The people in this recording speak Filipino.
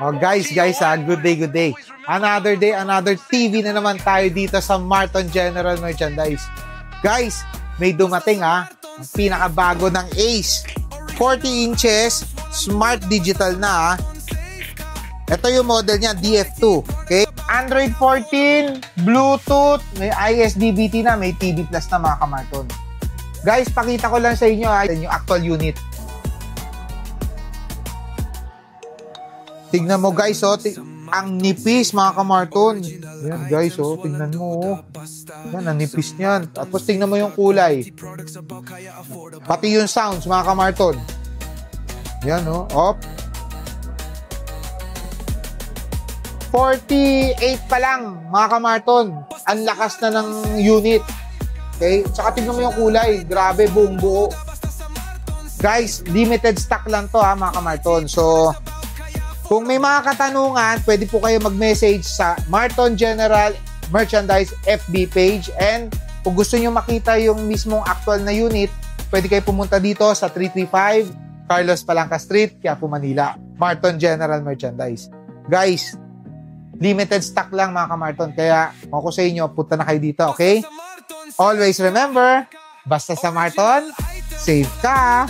Oh guys, good day. Another day, another TV na naman tayo dito sa Marton General Merchandise. Guys, may dumating ang pinakabago ng Ace. 40 inches, smart digital na Ito yung model niya, DF2. Okay? Android 14, Bluetooth, may ISDBT na, may TV Plus na mga kamarton. Guys, pakita ko lang sa inyo yung actual unit. Tignan mo guys, ang nipis mga kamarton. Yan guys, tignan mo. Yan, ang nipis niyan. Tapos tignan mo yung kulay. Pati yung sounds mga kamarton. Yan op. 48 pa lang mga kamarton. Ang lakas na ng unit. Okay? Tsaka tignan mo yung kulay. Grabe, buong buo. Guys, limited stock lang to mga kamarton. So, kung may mga katanungan, pwede po kayo mag-message sa Marton General Merchandise FB page. And kung gusto nyo makita yung mismong actual na unit, pwede kayo pumunta dito sa 335 Carlos Palanca Street, Quiapo, Manila. Marton General Merchandise. Guys, limited stock lang mga kamarton. Kaya kung ako sa inyo, punta na kayo dito, okay? Always remember, basta sa Marton, safe ka!